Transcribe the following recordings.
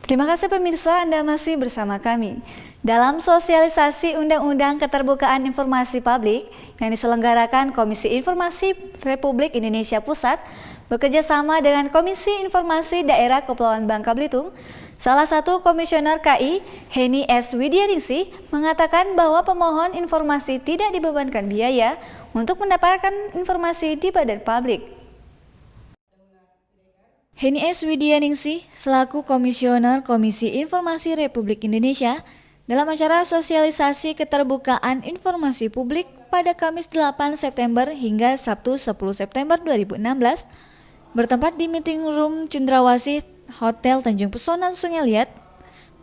Terima kasih pemirsa, Anda masih bersama kami. Dalam sosialisasi Undang-Undang Keterbukaan Informasi Publik yang diselenggarakan Komisi Informasi Republik Indonesia Pusat bekerjasama dengan Komisi Informasi Daerah Kepulauan Bangka Belitung, salah satu komisioner KI, Heni S. Widianingsih, mengatakan bahwa pemohon informasi tidak dibebankan biaya untuk mendapatkan informasi di badan publik. Heni S. Widianingsih selaku Komisioner Komisi Informasi Republik Indonesia dalam acara sosialisasi keterbukaan informasi publik pada Kamis 8 September hingga Sabtu 10 September 2016 bertempat di Meeting Room Cendrawasih Hotel Tanjung Pesona Sungai Liat,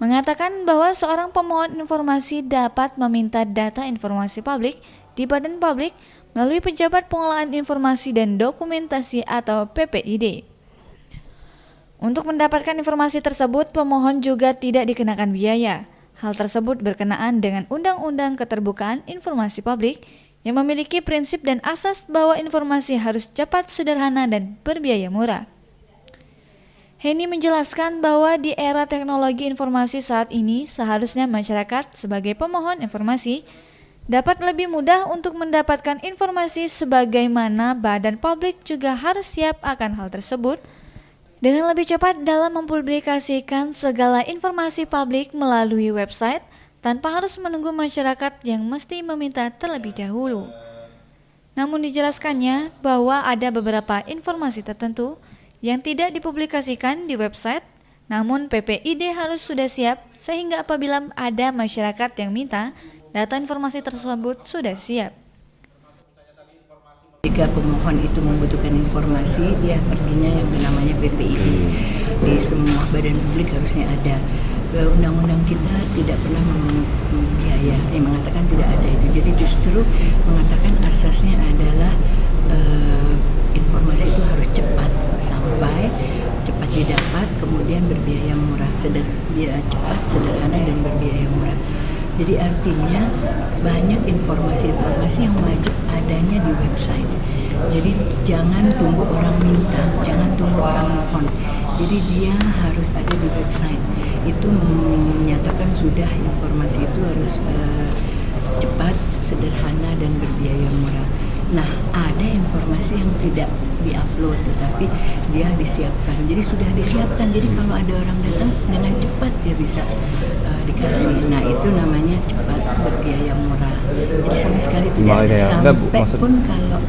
mengatakan bahwa seorang pemohon informasi dapat meminta data informasi publik di badan publik melalui Pejabat Pengelolaan Informasi dan Dokumentasi atau PPID. Untuk mendapatkan informasi tersebut, pemohon juga tidak dikenakan biaya. Hal tersebut berkenaan dengan Undang-Undang Keterbukaan Informasi Publik yang memiliki prinsip dan asas bahwa informasi harus cepat, sederhana, dan berbiaya murah. Heni menjelaskan bahwa di era teknologi informasi saat ini, seharusnya masyarakat sebagai pemohon informasi dapat lebih mudah untuk mendapatkan informasi, sebagaimana badan publik juga harus siap akan hal tersebut dengan lebih cepat dalam mempublikasikan segala informasi publik melalui website tanpa harus menunggu masyarakat yang mesti meminta terlebih dahulu. Namun dijelaskannya bahwa ada beberapa informasi tertentu yang tidak dipublikasikan di website, namun PPID harus sudah siap sehingga apabila ada masyarakat yang minta, data informasi tersebut sudah siap. Jika pemohon itu membutuhkan informasi, dia perginya yang namanya PPID. Di semua badan publik harusnya ada. Undang-undang kita tidak pernah biaya, mengatakan tidak ada itu. Jadi justru mengatakan asasnya adalah informasi itu harus cepat sampai cepat didapat, kemudian berbiaya murah. Cepat, sederhana, dan berbiaya murah. Jadi artinya banyak informasi-informasi yang wajib adanya di website. Jadi jangan tunggu orang minta, jangan tunggu orang mohon. Jadi dia harus ada di website. Itu menyatakan sudah informasi itu harus cepat, sederhana, dan berbiaya murah. Nah, ada informasi yang tidak di-upload tetapi dia disiapkan. Jadi sudah disiapkan. Jadi kalau ada orang datang dengan cepat dia bisa dikasih. Nah, itu namanya cepat, berbiaya murah. Jadi sama sekali tidak ada. Sampai pun kalau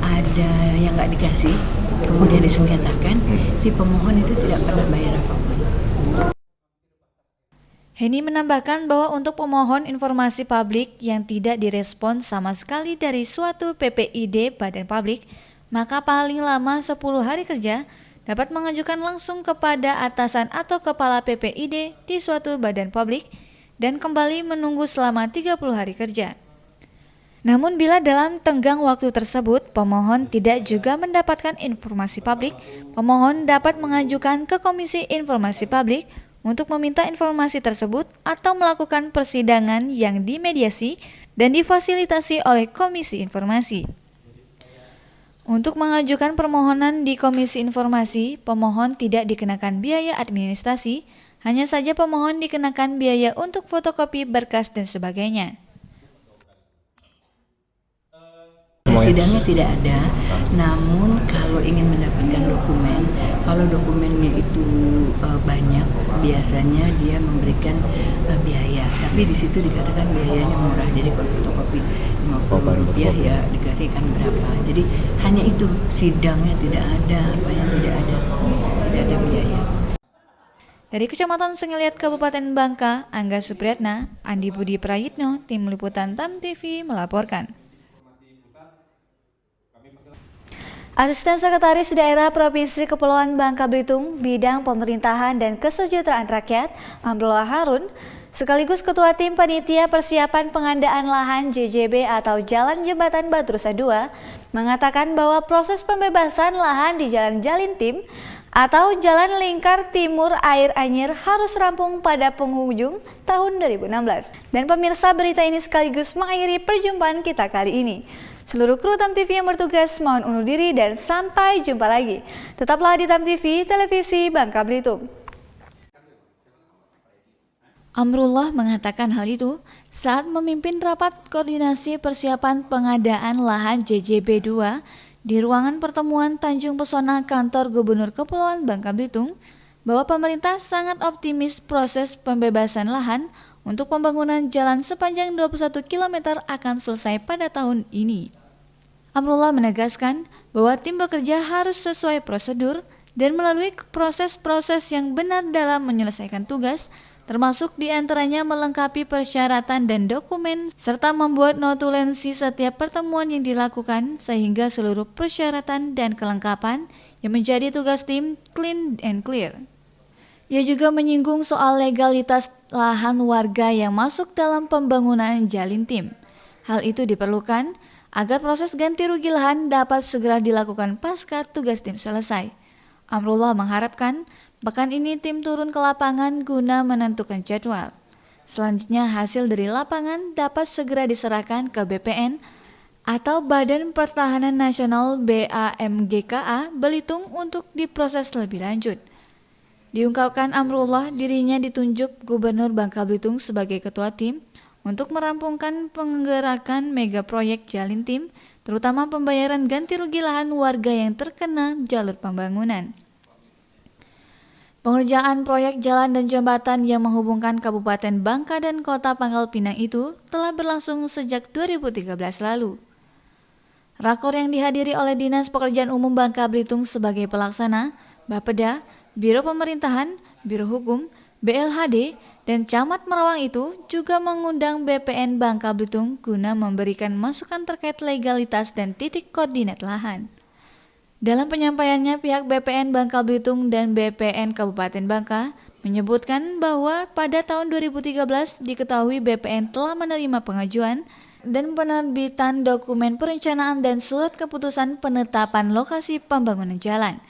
ada yang nggak dikasih kemudian disengketakan, si pemohon itu tidak pernah bayar apapun. Heni menambahkan bahwa untuk pemohon informasi publik yang tidak direspon sama sekali dari suatu PPID badan publik, maka paling lama 10 hari kerja dapat mengajukan langsung kepada atasan atau kepala PPID di suatu badan publik dan kembali menunggu selama 30 hari kerja. Namun bila dalam tenggang waktu tersebut pemohon tidak juga mendapatkan informasi publik, pemohon dapat mengajukan ke Komisi Informasi Publik untuk meminta informasi tersebut atau melakukan persidangan yang dimediasi dan difasilitasi oleh Komisi Informasi. Untuk mengajukan permohonan di Komisi Informasi, pemohon tidak dikenakan biaya administrasi, hanya saja pemohon dikenakan biaya untuk fotokopi berkas dan sebagainya. Sidangnya tidak ada, namun kalau ingin mendapatkan dokumen, kalau dokumennya itu banyak, biasanya dia memberikan biaya. Tapi di situ dikatakan biayanya murah. Jadi kalau fotokopi Rp50 ya dikasihkan berapa. Jadi hanya itu, sidangnya tidak ada, apanya tidak ada biaya. Dari Kecamatan Sungai Liat Kabupaten Bangka, Angga Supriyatna, Andi Budi Prayitno, Tim Liputan TAM TV melaporkan. Asisten Sekretaris Daerah Provinsi Kepulauan Bangka Belitung Bidang Pemerintahan dan Kesejahteraan Rakyat, Abdullah Harun, sekaligus Ketua Tim Panitia Persiapan Pengandaan Lahan JJB atau Jalan Jembatan Batrusa II, mengatakan bahwa proses pembebasan lahan di Jalan Jalintim atau Jalan Lingkar Timur Air Anyir harus rampung pada penghujung tahun 2016. Dan pemirsa, berita ini sekaligus mengakhiri perjumpaan kita kali ini. Seluruh kru TAM TV yang bertugas mohon undur diri dan sampai jumpa lagi. Tetaplah di TAM TV, Televisi Bangka Belitung. Amrullah mengatakan hal itu saat memimpin rapat koordinasi persiapan pengadaan lahan JJB 2 di ruangan pertemuan Tanjung Pesona Kantor Gubernur Kepulauan Bangka Belitung, bahwa pemerintah sangat optimis proses pembebasan lahan untuk pembangunan jalan sepanjang 21 km akan selesai pada tahun ini. Amrullah menegaskan bahwa tim bekerja harus sesuai prosedur dan melalui proses-proses yang benar dalam menyelesaikan tugas, termasuk diantaranya melengkapi persyaratan dan dokumen, serta membuat notulensi setiap pertemuan yang dilakukan sehingga seluruh persyaratan dan kelengkapan yang menjadi tugas tim clean and clear. Ia juga menyinggung soal legalitas lahan warga yang masuk dalam pembangunan Jalintim. Hal itu diperlukan agar proses ganti rugi lahan dapat segera dilakukan pasca tugas tim selesai. Amrullah mengharapkan pekan ini tim turun ke lapangan guna menentukan jadwal. Selanjutnya hasil dari lapangan dapat segera diserahkan ke BPN atau Badan Pertahanan Nasional BAMGKA Belitung untuk diproses lebih lanjut. Diungkapkan Amrullah, dirinya ditunjuk Gubernur Bangka Belitung sebagai ketua tim untuk merampungkan penggerakan mega proyek Jalintim, terutama pembayaran ganti rugi lahan warga yang terkena jalur pembangunan. Pengerjaan proyek jalan dan jembatan yang menghubungkan Kabupaten Bangka dan Kota Pangkal Pinang itu telah berlangsung sejak 2013 lalu. Rakor yang dihadiri oleh Dinas Pekerjaan Umum Bangka Belitung sebagai pelaksana, Bapeda, Biro Pemerintahan, Biro Hukum, BLHD, dan Camat Merawang itu juga mengundang BPN Bangka Belitung guna memberikan masukan terkait legalitas dan titik koordinat lahan. Dalam penyampaiannya, pihak BPN Bangka Belitung dan BPN Kabupaten Bangka menyebutkan bahwa pada tahun 2013 diketahui BPN telah menerima pengajuan dan penerbitan dokumen perencanaan dan surat keputusan penetapan lokasi pembangunan jalan.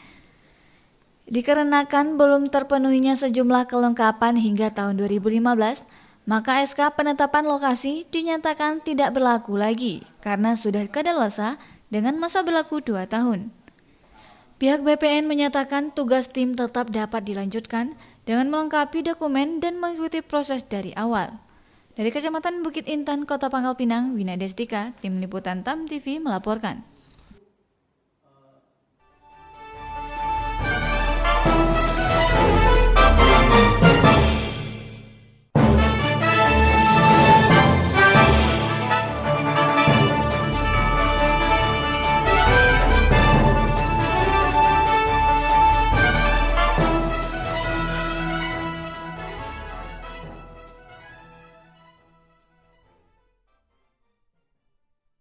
Dikarenakan belum terpenuhinya sejumlah kelengkapan hingga tahun 2015, maka SK penetapan lokasi dinyatakan tidak berlaku lagi karena sudah kadaluarsa dengan masa berlaku 2 tahun. Pihak BPN menyatakan tugas tim tetap dapat dilanjutkan dengan melengkapi dokumen dan mengikuti proses dari awal. Dari Kecamatan Bukit Intan, Kota Pangkal Pinang, Wina Destika, Tim Liputan TAM TV melaporkan.